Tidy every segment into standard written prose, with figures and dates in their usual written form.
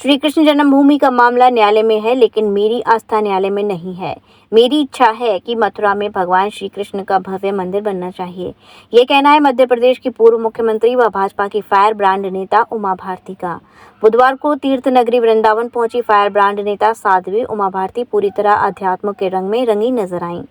श्री कृष्ण जन्मभूमि का मामला न्यायालय में है, लेकिन मेरी आस्था न्यायालय में नहीं है। मेरी इच्छा है कि मथुरा में भगवान श्री कृष्ण का भव्य मंदिर बनना चाहिए। ये कहना है मध्य प्रदेश की पूर्व मुख्यमंत्री व भाजपा की फायर ब्रांड नेता उमा भारती का। बुधवार को तीर्थ नगरी वृंदावन पहुंची फायर ब्रांड नेता साध्वी उमा भारती पूरी तरह अध्यात्म के रंग में रंगी नजर आईं।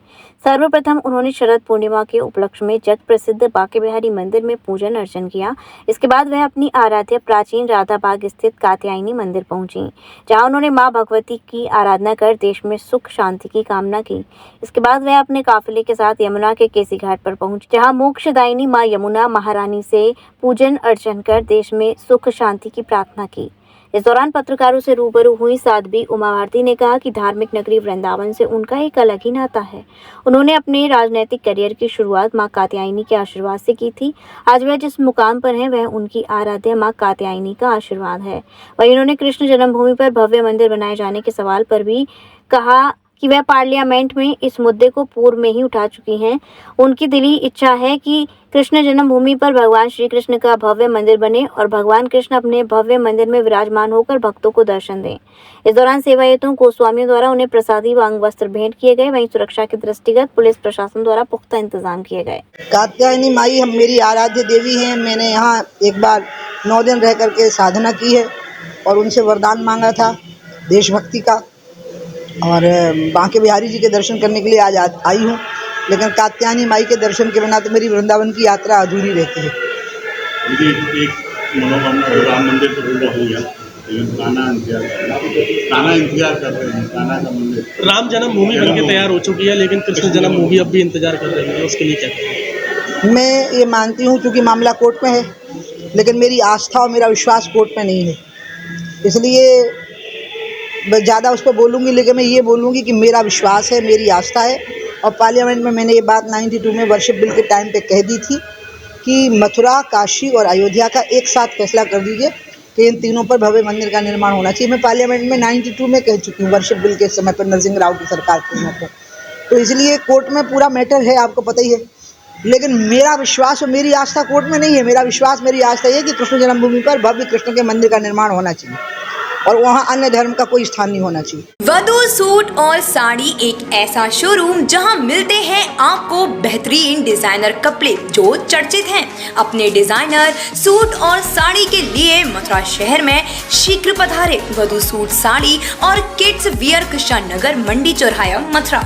सर्वप्रथम उन्होंने शरद पूर्णिमा के उपलक्ष्य में जगत प्रसिद्ध बांके बिहारी मंदिर में पूजन अर्चन किया। इसके बाद वह अपनी आराध्य प्राचीन राधाबाग स्थित कात्यायनी मंदिर पहुंची, जहां उन्होंने मां भगवती की आराधना कर देश में सुख शांति की कामना की। इसके बाद वह अपने काफिले के साथ यमुना के केसी घाट पर पहुंची, जहां मोक्षदायिनी मां यमुना महारानी से पूजन अर्चन कर देश में सुख शांति की प्रार्थना की। इस दौरान पत्रकारों से रूबरू हुई साध्वी उमा भारती ने कहा कि धार्मिक नगरी वृंदावन से उनका एक अलग ही नाता है। उन्होंने अपने राजनीतिक करियर की शुरुआत मां कात्यायनी के आशीर्वाद से की थी। आज वह जिस मुकाम पर हैं वह उनकी आराध्य मां कात्यायनी का आशीर्वाद है। वहीं उन्होंने कृष्ण जन्मभूमि पर भव्य मंदिर बनाए जाने के सवाल पर भी कहा कि वह पार्लियामेंट में इस मुद्दे को पूर्व में ही उठा चुकी हैं। उनकी दिली इच्छा है कि कृष्ण जन्मभूमि पर भगवान श्री कृष्ण का भव्य मंदिर बने और भगवान कृष्ण अपने भव्य मंदिर में विराजमान होकर भक्तों को दर्शन दें। इस दौरान सेवायतों गोस्वामियों द्वारा उन्हें प्रसादी व अंग वस्त्र भेंट किए गए। वहीं सुरक्षा के दृष्टिगत पुलिस प्रशासन द्वारा पुख्ता इंतजाम किए गए। कात्यायनी माई हम मेरी आराध्य देवी हैं। मैंने यहाँ एक बार 9 दिन रह करके साधना की है और उनसे वरदान मांगा था देशभक्ति का, और बांके बिहारी जी के दर्शन करने के लिए आज आई हूँ। लेकिन कात्यायनी माई के दर्शन के बिना तो मेरी वृंदावन की यात्रा अधूरी रहती है। एक मनोकामना राम मंदिर तो पूरा हो गया, लेकिन कान्हा इंतजार कर रहे हैं। कान्हा का मंदिर राम जन्मभूमि बनके तैयार हो चुकी है, लेकिन कृष्ण जन्मभूमि अब भी इंतजार कर रही है। उसके लिए क्या करें? मैं ये मानती हूँ क्योंकि मामला कोर्ट में है, लेकिन मेरी आस्था और मेरा विश्वास कोर्ट में नहीं है, इसलिए मैं ज़्यादा उस पर बोलूँगी। लेकिन मैं ये बोलूँगी कि मेरा विश्वास है, मेरी आस्था है। और पार्लियामेंट में मैंने ये बात 92 में वर्शिप बिल के टाइम पे कह दी थी कि मथुरा, काशी और अयोध्या का एक साथ फैसला कर दीजिए कि इन तीनों पर भव्य मंदिर का निर्माण होना चाहिए। मैं पार्लियामेंट में 92 में कह चुकी हूँ, वर्शिप बिल के समय पर, नरसिंह राव की सरकार के समय पर। तो इसलिए कोर्ट में पूरा मैटर है, आपको पता ही है। लेकिन मेरा विश्वास और मेरी आस्था कोर्ट में नहीं है। मेरा विश्वास, मेरी आस्था ये कि कृष्ण जन्मभूमि पर भव्य कृष्ण के मंदिर का निर्माण होना चाहिए और वहाँ अन्य धर्म का कोई स्थान नहीं होना चाहिए। वधू सूट और साड़ी एक ऐसा शोरूम जहां मिलते हैं आपको बेहतरीन डिजाइनर कपड़े जो चर्चित हैं। अपने डिजाइनर सूट और साड़ी के लिए मथुरा शहर में शीघ्र पधारे। वधू सूट साड़ी और किड्स वियर कृष्णा नगर मंडी चौराहा मथुरा।